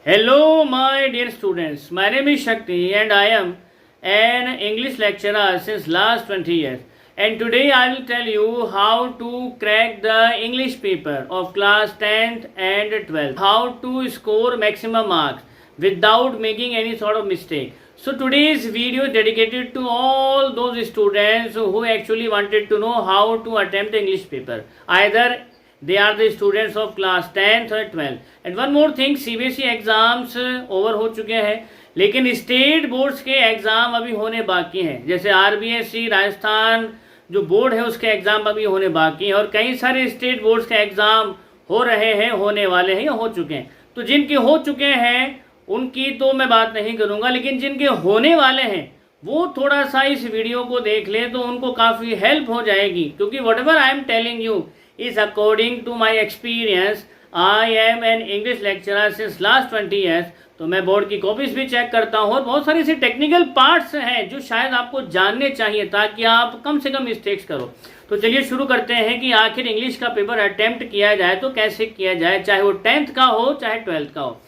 Hello, my dear students. My name is Shakti and I am an English lecturer since last 20 years. And today I will tell you how to crack the English paper of class 10th and 12th. How to score maximum marks without making any sort of mistake. So today's video is dedicated to all those students who actually wanted to know how to attempt the English paper. Either they are the students of class 10th or 12th. And one more thing, CBSE exams over हो चुके हैं, लेकिन state boards के exam अभी होने बाकी हैं. जैसे RBSE राजस्थान जो बोर्ड है उसके एग्ज़ाम अभी होने बाकी हैं, और कई सारे स्टेट बोर्ड्स के एग्ज़ाम हो रहे हैं, होने वाले हैं या हो चुके हैं. तो जिनके हो चुके हैं उनकी तो मैं बात नहीं करूँगा, लेकिन जिनके होने वाले हैं वो थोड़ा सा इस वीडियो को देख ले तो उनको काफ़ी हेल्प हो जाएगी. क्योंकि what ever I am telling you is according to my experience. I am an English lecturer since last 20 years. तो मैं बोर्ड की कॉपीज भी चेक करता हूँ और बहुत सारे ऐसे टेक्निकल पार्ट्स हैं जो शायद आपको जानने चाहिए ताकि आप कम से कम मिस्टेक्स करो. तो चलिए शुरू करते हैं कि आखिर इंग्लिश का पेपर अटेम्प्ट किया जाए तो कैसे किया जाए, चाहे वो 10th का हो चाहे 12th का हो.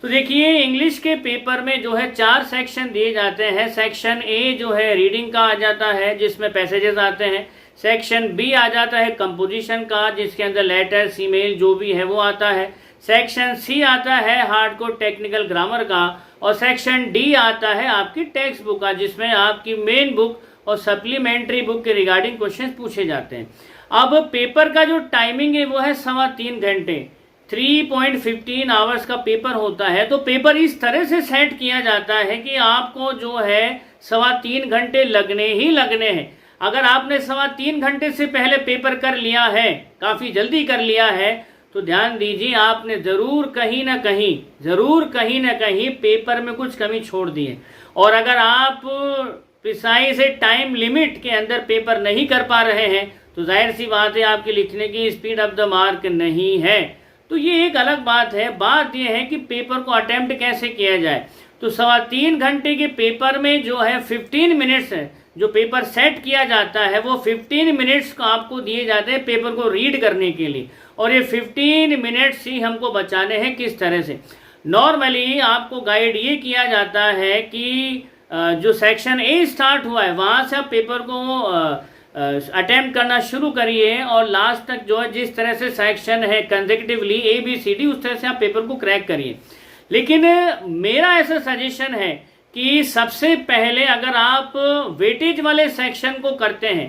तो देखिए, इंग्लिश के पेपर में जो है 4 सेक्शन दिए जाते हैं. सेक्शन ए जो है रीडिंग का आ जाता है जिसमें पैसेजेस आते हैं. सेक्शन बी आ जाता है कंपोजिशन का जिसके अंदर लेटर ईमेल जो भी है वो आता है. सेक्शन सी आता है हार्डकोर टेक्निकल ग्रामर का, और सेक्शन डी आता है आपकी टेक्स्ट बुक का जिसमें आपकी मेन बुक और सप्लीमेंट्री बुक के रिगार्डिंग क्वेश्चन पूछे जाते हैं. अब पेपर का जो टाइमिंग है वो है 3.25 घंटे, 3.15 आवर्स का पेपर होता है. तो पेपर इस तरह से सेट किया जाता है कि आपको जो है 3.25 घंटे लगने ही लगने हैं. अगर आपने 3.25 घंटे से पहले पेपर कर लिया है, काफ़ी जल्दी कर लिया है, तो ध्यान दीजिए आपने ज़रूर कहीं ना कहीं पेपर में कुछ कमी छोड़ दी है. और अगर आप प्रिसाइज टाइम लिमिट के अंदर पेपर नहीं कर पा रहे हैं तो जाहिर सी बात है आपकी लिखने की स्पीड ऑफ द मार्क नहीं है. तो ये एक अलग बात है. बात यह है कि पेपर को अटेम्प्ट कैसे किया जाए. तो 3.25 घंटे के पेपर में जो है 15 मिनट्स है जो पेपर सेट किया जाता है, वो 15 मिनट्स को आपको दिए जाते हैं पेपर को रीड करने के लिए. और ये 15 मिनट्स ही हमको बचाने हैं. किस तरह से? नॉर्मली आपको गाइड ये किया जाता है कि जो सेक्शन ए स्टार्ट हुआ है वहाँ से आप पेपर को अटेम्प्ट करना शुरू करिए और लास्ट तक जो है जिस तरह से सेक्शन है कंसेक्यूटिवली ABCD उस तरह से आप पेपर को क्रैक करिए. लेकिन मेरा ऐसा सजेशन है कि सबसे पहले अगर आप वेटेज वाले सेक्शन को करते हैं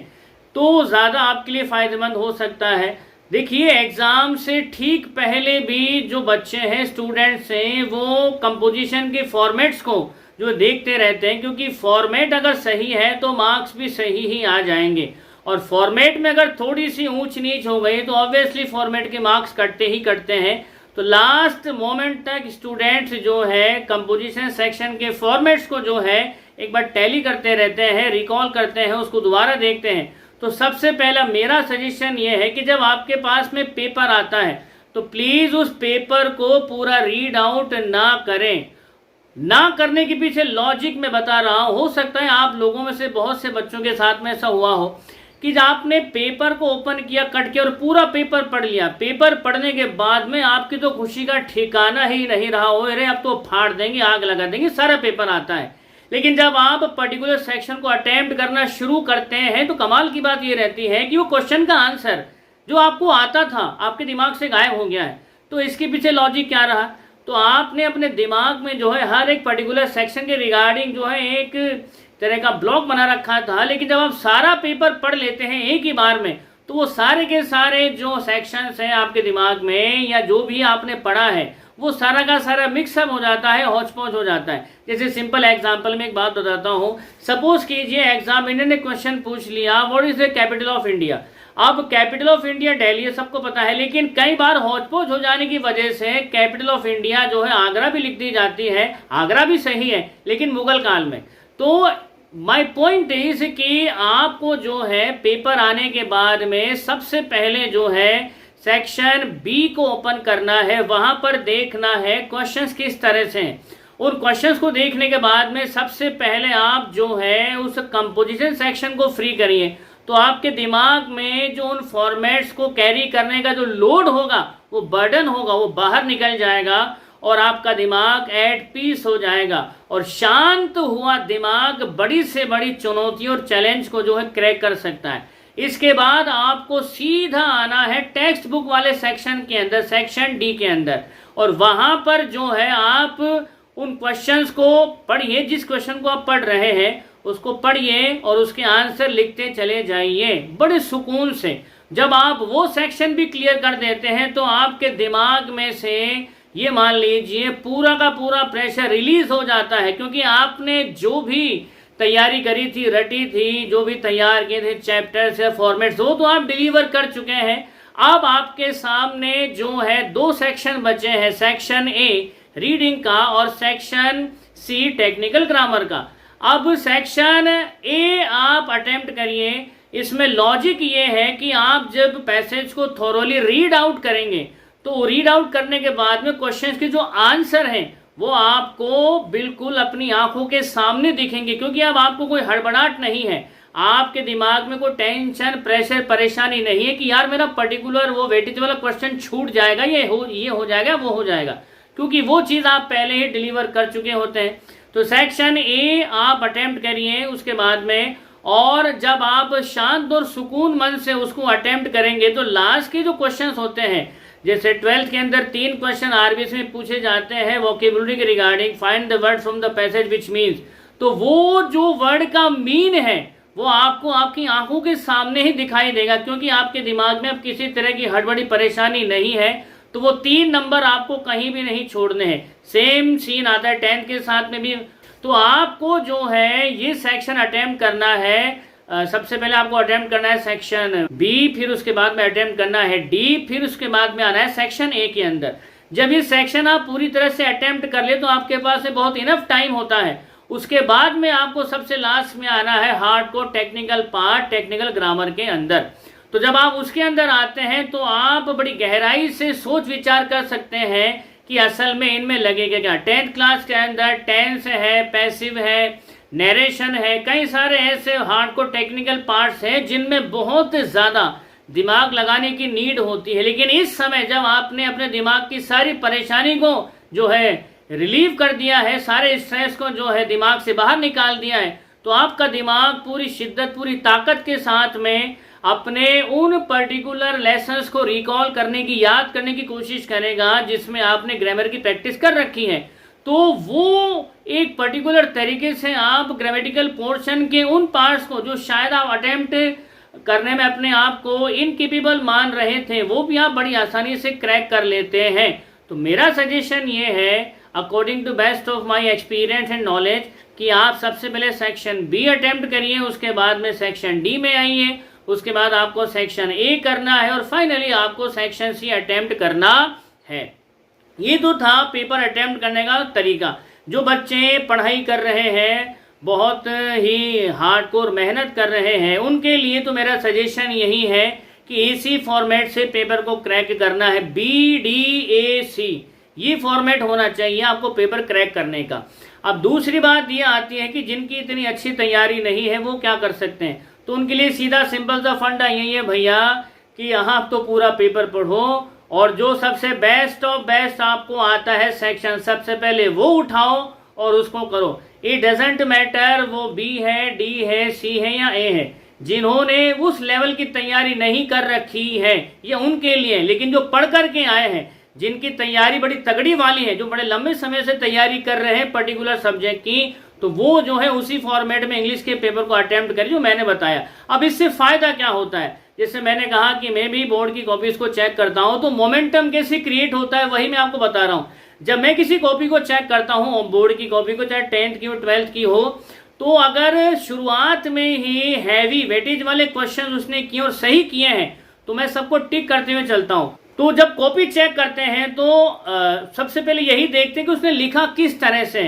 तो ज़्यादा आपके लिए फ़ायदेमंद हो सकता है. देखिए, एग्ज़ाम से ठीक पहले भी जो बच्चे हैं, स्टूडेंट्स हैं, वो कंपोजिशन के फॉर्मेट्स को जो देखते रहते हैं, क्योंकि फॉर्मेट अगर सही है तो मार्क्स भी सही ही आ जाएंगे. और फॉर्मेट में अगर थोड़ी सी ऊंच नीच हो गई तो ऑब्वियसली फॉर्मेट के मार्क्स कटते ही कटते हैं. तो लास्ट मोमेंट तक स्टूडेंट्स जो है कंपोजिशन सेक्शन के फॉर्मेट्स को जो है एक बार टैली करते रहते हैं, रिकॉल करते हैं, उसको दोबारा देखते हैं. तो सबसे पहला मेरा सजेशन ये है कि जब आपके पास में पेपर आता है तो प्लीज़ उस पेपर को पूरा रीड आउट ना करें. ना करने के पीछे लॉजिक मैं बता रहा हूँ. हो सकता है आप लोगों में से बहुत से बच्चों के साथ में ऐसा हुआ हो कि जब आपने पेपर को ओपन किया, कट किया और पूरा पेपर पढ़ लिया. पेपर पढ़ने के बाद में आपकी तो खुशी का ठिकाना ही नहीं रहा हो, अरे अब तो फाड़ देंगे, आग लगा देंगे, सारा पेपर आता है. लेकिन जब आप पर्टिकुलर सेक्शन को अटेम्प्ट करना शुरू करते हैं तो कमाल की बात ये रहती है कि वो क्वेश्चन का आंसर जो आपको आता था आपके दिमाग से गायब हो गया है. तो इसके पीछे लॉजिक क्या रहा? तो आपने अपने दिमाग में जो है हर एक पर्टिकुलर सेक्शन के रिगार्डिंग जो है एक तरह का ब्लॉक बना रखा था. लेकिन जब आप सारा पेपर पढ़ लेते हैं एक ही बार में तो वो सारे के सारे जो सेक्शंस हैं आपके दिमाग में या जो भी आपने पढ़ा है वो सारा का सारा मिक्सअप हो जाता है, हौच पौच हो जाता है. जैसे सिंपल एग्जांपल में एक बात बताता हूँ. सपोज कीजिए एग्जामिनर ने क्वेश्चन पूछ लिया, what is the capital of India. अब कैपिटल ऑफ इंडिया दिल्ली है, सबको पता है, लेकिन कई बार हौच-पौच हो जाने की वजह से कैपिटल ऑफ इंडिया जो है आगरा भी लिख दी जाती है. आगरा भी सही है लेकिन मुगल काल में. तो माय पॉइंट इज कि आपको जो है पेपर आने के बाद में सबसे पहले जो है सेक्शन बी को ओपन करना है, वहां पर देखना है क्वेश्चंस किस तरह से हैं. और क्वेश्चंस को देखने के बाद में सबसे पहले आप जो है उस कंपोजिशन सेक्शन को फ्री करिए. तो आपके दिमाग में जो उन फॉर्मेट्स को कैरी करने का जो लोड होगा, वो बर्डन होगा, वो बाहर निकल जाएगा और आपका दिमाग एट पीस हो जाएगा और शांत हुआ दिमाग बड़ी से बड़ी चुनौती और चैलेंज को जो है क्रैक कर सकता है। इसके बाद आपको सीधा आना है टेक्स्ट बुक वाले सेक्शन के अंदर, सेक्शन डी के अंदर, और वहां पर जो है आप उन क्वेश्चंस को पढ़िए। जिस क्वेश्चन को आप पढ़ रहे हैं उसको पढ़िए और उसके आंसर लिखते चले जाइए बड़े सुकून से। जब आप वो सेक्शन भी क्लियर कर देते हैं तो आपके दिमाग में से ये मान लीजिए पूरा का पूरा प्रेशर रिलीज हो जाता है, क्योंकि आपने जो भी तैयारी करी थी, रटी थी, जो भी तैयार किए थे चैप्टर्स या फॉर्मेट्स, वो तो आप डिलीवर कर चुके हैं। अब आपके सामने जो है 2 सेक्शन बचे हैं, सेक्शन ए रीडिंग का और सेक्शन सी टेक्निकल ग्रामर का। अब सेक्शन ए आप अटेम्प्ट करिए। इसमें लॉजिक ये है कि आप जब पैसेज को थोरोली रीड आउट करेंगे तो रीड आउट करने के बाद में क्वेश्चंस के जो आंसर हैं वो आपको बिल्कुल अपनी आंखों के सामने दिखेंगे, क्योंकि अब आपको कोई हड़बड़ाहट नहीं है, आपके दिमाग में कोई टेंशन, प्रेशर, परेशानी नहीं है कि यार मेरा पर्टिकुलर वो वेटेज वाला क्वेश्चन छूट जाएगा, ये हो जाएगा, वो हो जाएगा, क्योंकि वो चीज़ आप पहले ही डिलीवर कर चुके होते हैं। तो सेक्शन ए आप अटेम्प्ट करिए उसके बाद में, और जब आप शांत और सुकून मन से उसको अटेम्प्ट करेंगे तो लास्ट के जो क्वेश्चंस होते हैं, जैसे 12th के अंदर 3 क्वेश्चन आरबीएस में पूछे जाते हैं वोकेबुलरी के regarding, find the word from the passage which means, तो वो जो वर्ड का मीन है वो आपको आपकी आंखों के सामने ही दिखाई देगा, क्योंकि आपके दिमाग में अब किसी तरह की हड़बड़ी परेशानी नहीं है। तो वो 3 नंबर आपको कहीं भी नहीं छोड़ने हैं। सेम सीन आता है 10th के साथ में भी। तो आपको जो है ये सेक्शन अटेम्प्ट करना है। सबसे पहले आपको अटेम्प्ट करना है सेक्शन बी, फिर उसके बाद में अटेम्प्ट करना है डी, फिर उसके बाद में आना है सेक्शन ए के अंदर। जब ये सेक्शन आप पूरी तरह से अटेम्प्ट कर ले तो आपके पास में बहुत इनफ टाइम होता है। उसके बाद में आपको सबसे लास्ट में आना है hardcore technical part, technical grammar के अंदर। तो जब आप उसके अंदर आते हैं तो आप बड़ी गहराई से सोच विचार कर सकते हैं कि असल में इनमें लगेगा क्या। 10th क्लास के अंदर टेंस है, पैसिव है, नरेशन है, कई सारे ऐसे हार्डकोर टेक्निकल पार्ट्स हैं जिनमें बहुत ज़्यादा दिमाग लगाने की नीड होती है। लेकिन इस समय जब आपने अपने दिमाग की सारी परेशानी को जो है रिलीव कर दिया है, सारे स्ट्रेस को जो है दिमाग से बाहर निकाल दिया है, तो आपका दिमाग पूरी शिद्दत, पूरी ताकत के साथ में अपने उन पर्टिकुलर लेसन्स को रिकॉल करने की, याद करने की कोशिश करेगा जिसमें आपने ग्रामर की प्रैक्टिस कर रखी है। तो वो एक पर्टिकुलर तरीके से आप ग्रामेटिकल पोर्शन के उन पार्ट्स को जो शायद आप अटेम्प्ट करने में अपने आप को इनकेपेबल मान रहे थे, वो भी आप बड़ी आसानी से क्रैक कर लेते हैं। तो मेरा सजेशन ये है, according to best of my experience and knowledge, कि आप सबसे पहले सेक्शन बी अटेम्प्ट करिए, उसके बाद में सेक्शन डी में आइए, उसके बाद आपको सेक्शन ए करना है और फाइनली आपको सेक्शन सी अटेम्प्ट करना है। ये तो था पेपर अटेम्प्ट करने का तरीका। जो बच्चे पढ़ाई कर रहे हैं, बहुत ही हार्डकोर मेहनत कर रहे हैं, उनके लिए तो मेरा सजेशन यही है कि इसी फॉर्मेट से पेपर को क्रैक करना है। BDAC ये फॉर्मेट होना चाहिए आपको पेपर क्रैक करने का। अब दूसरी बात ये आती है कि जिनकी इतनी अच्छी तैयारी नहीं है वो क्या कर सकते हैं। तो उनके लिए सीधा सिंपल सा फंडा यही है भैया कि यहाँ तो पूरा पेपर पढ़ो और जो सबसे बेस्ट ऑफ बेस्ट आपको आता है सेक्शन, सबसे पहले वो उठाओ और उसको करो। इट डजेंट मैटर वो बी है, डी है, सी है या ए है। जिन्होंने उस लेवल की तैयारी नहीं कर रखी है ये उनके लिए, लेकिन जो पढ़ करके आए हैं, जिनकी तैयारी बड़ी तगड़ी वाली है, जो बड़े लंबे समय से तैयारी कर रहे हैं पर्टिकुलर सब्जेक्ट की, तो वो जो है उसी फॉर्मेट में इंग्लिश के पेपर को अटेम्प्ट करें जो मैंने बताया। अब इससे फायदा क्या होता है, जैसे मैंने कहा कि मैं भी बोर्ड की कॉपीज को चेक करता हूं तो मोमेंटम कैसे क्रिएट होता है वही मैं आपको बता रहा हूं। जब मैं किसी कॉपी को चेक करता हूं, बोर्ड की कॉपी को, चाहे 10th की हो 12th की हो, तो अगर शुरुआत में ही हैवी वेटेज वाले क्वेश्चन उसने किए और सही किए हैं तो मैं सबको टिक करते हुए चलता हूं। तो जब कॉपी चेक करते हैं तो सबसे पहले यही देखते हैं कि उसने लिखा किस तरह से।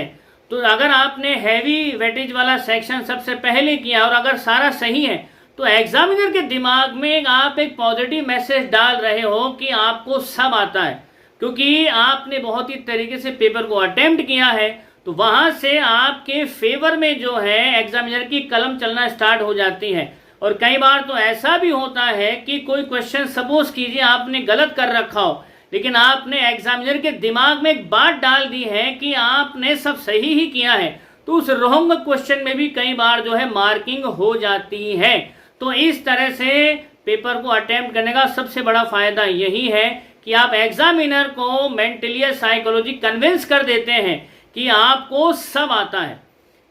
तो अगर आपने हैवी वेटेज वाला सेक्शन सबसे पहले किया और अगर सारा सही है तो एग्जामिनर के दिमाग में आप एक पॉजिटिव मैसेज डाल रहे हो कि आपको सब आता है, क्योंकि आपने बहुत ही तरीके से पेपर को अटेम्प्ट किया है। तो वहां से आपके फेवर में जो है एग्जामिनर की कलम चलना स्टार्ट हो जाती है। और कई बार तो ऐसा भी होता है कि कोई क्वेश्चन सपोज कीजिए आपने गलत कर रखा हो लेकिन आपने एग्जामिनर के दिमाग में एक बात डाल दी है कि आपने सब सही ही किया है, तो उस रॉन्ग क्वेश्चन में भी कई बार जो है मार्किंग हो जाती है। तो इस तरह से पेपर को अटेम्प्ट करने का सबसे बड़ा फायदा यही है कि आप एग्जामिनर को मेंटली या साइकोलॉजी कन्विंस कर देते हैं कि आपको सब आता है।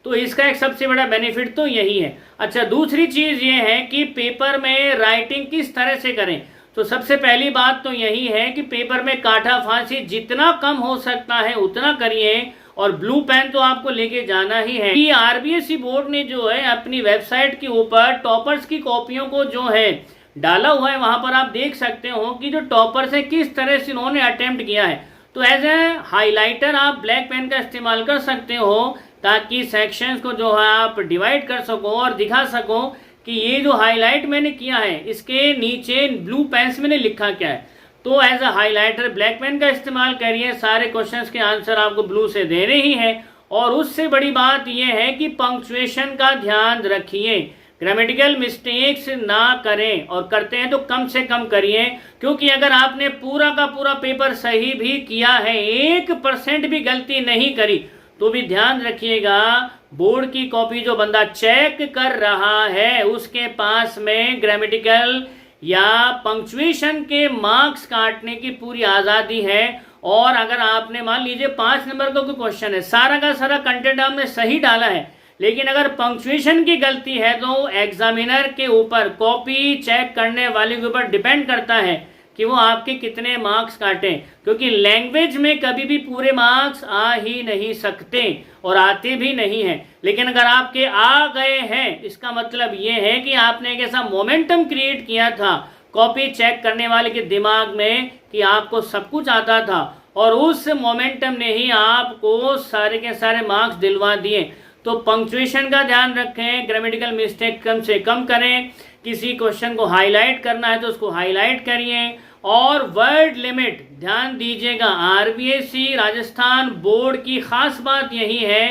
तो इसका एक सबसे बड़ा बेनिफिट तो यही है। अच्छा, दूसरी चीज ये है कि पेपर में राइटिंग किस तरह से करें। तो सबसे पहली बात तो यही है कि पेपर में काटा फांसी जितना कम हो सकता है उतना करिए, और ब्लू पेन तो आपको लेके जाना ही है। कि आरबीएसई बोर्ड ने जो है अपनी वेबसाइट के ऊपर टॉपर्स की कॉपियों को जो है डाला हुआ है, वहां पर आप देख सकते हो कि जो टॉपर्स है किस तरह से उन्होंने अटेम्प्ट किया है। तो एज ए हाईलाइटर आप ब्लैक पेन का इस्तेमाल कर सकते हो ताकि सेक्शंस को जो है आप डिवाइड कर सको और दिखा सको कि ये जो हाईलाइट मैंने किया है इसके नीचे ब्लू पेन से मैंने लिखा क्या है। तो as a highlighter black pen का इस्तेमाल करिए, सारे क्वेश्चंस के आंसर आपको ब्लू से देने ही है। और उससे बड़ी बात यह है कि पंक्चुएशन का ध्यान रखिए, ग्रामेटिकल मिस्टेक्स ना करें, और करते हैं तो कम से कम करिए, क्योंकि अगर आपने पूरा का पूरा पेपर सही भी किया है, 1% भी गलती नहीं करी, तो भी ध्यान रखिएगा बोर्ड की कॉपी जो बंदा चेक कर रहा है उसके पास में ग्रामेटिकल या पंक्चुएशन के मार्क्स काटने की पूरी आजादी है। और अगर आपने मान लीजिए 5 नंबर का कोई क्वेश्चन है, सारा का सारा कंटेंट आपने सही डाला है, लेकिन अगर पंक्चुएशन की गलती है तो एग्जामिनर के ऊपर, कॉपी चेक करने वाले के ऊपर डिपेंड करता है कि वो आपके कितने मार्क्स काटें, क्योंकि लैंग्वेज में कभी भी पूरे मार्क्स आ ही नहीं सकते और आते भी नहीं हैं। लेकिन अगर आपके आ गए हैं, इसका मतलब ये है कि आपने एक ऐसा मोमेंटम क्रिएट किया था कॉपी चेक करने वाले के दिमाग में कि आपको सब कुछ आता था, और उस मोमेंटम ने ही आपको सारे के सारे मार्क्स दिलवा दिए। तो पंक्चुएशन का ध्यान रखें, ग्रामेटिकल मिस्टेक कम से कम करें, किसी क्वेश्चन को हाईलाइट करना है तो उसको हाईलाइट करिए, और वर्ड लिमिट ध्यान दीजिएगा। आरबीएसई राजस्थान बोर्ड की खास बात यही है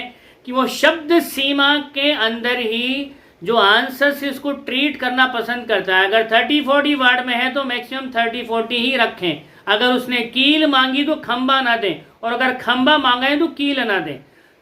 कि वो शब्द सीमा के अंदर ही जो आंसर से इसको ट्रीट करना पसंद करता है। अगर 30-40 वर्ड में है तो मैक्सिमम 30-40 ही रखें। अगर उसने कील मांगी तो खंबा ना दें, और अगर खंबा मांगा है तो कील ना दें।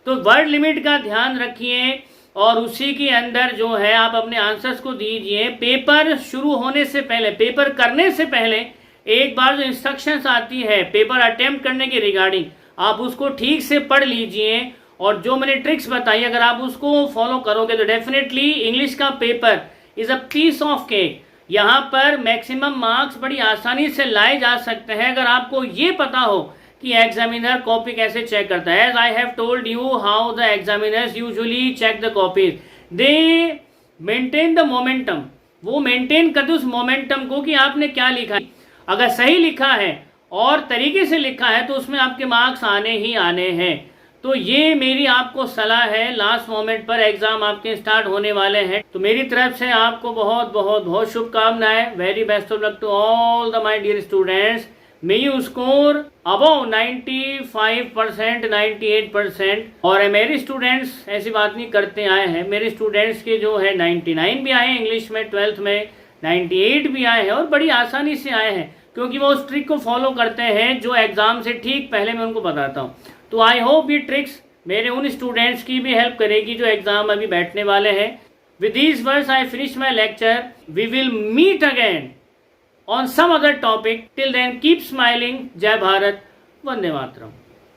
तो वर्ड लिमिट का ध्यान रखिए, और उसी के अंदर जो है आप अपने आंसर्स को दीजिए। पेपर शुरू होने से पहले, पेपर करने से पहले एक बार जो इंस्ट्रक्शंस आती है पेपर अटेम्प्ट करने के रिगार्डिंग, आप उसको ठीक से पढ़ लीजिए, और जो मैंने ट्रिक्स बताई अगर आप उसको फॉलो करोगे तो डेफिनेटली इंग्लिश का paper is a piece of cake. यहाँ पर मैक्सिमम मार्क्स बड़ी आसानी से लाए जा सकते हैं अगर आपको ये पता हो कि एग्जामिनर कॉपी कैसे चेक करता है। As I have told you how the examiners usually check the copies, they maintain the momentum. वो मेंटेन करते उस मोमेंटम को कि आपने क्या लिखा है। अगर सही लिखा है और तरीके से लिखा है तो उसमें आपके मार्क्स आने ही आने हैं। तो ये मेरी आपको सलाह है, लास्ट मोमेंट पर एग्जाम आपके स्टार्ट होने वाले हैं, तो मेरी तरफ से आपको बहुत बहुत बहुत शुभकामनाएं। Very best of luck to all the my dear students. May you score above 95%, 98%। और मेरे स्टूडेंट्स ऐसी बात नहीं करते आए हैं, मेरे स्टूडेंट्स के जो है 99 भी आए हैं इंग्लिश में, 12th में 98 भी आए हैं, और बड़ी आसानी से आए हैं क्योंकि वो उस ट्रिक को फॉलो करते हैं जो एग्जाम से ठीक पहले मैं उनको बताता हूँ। तो आई होप ये ट्रिक्स मेरे उन स्टूडेंट्स की भी हेल्प करेगी जो एग्जाम अभी बैठने वाले हैं। With these words I finish my lecture. We will meet again on some other topic. Till then, keep smiling. Jai Bharat. Vande Mataram.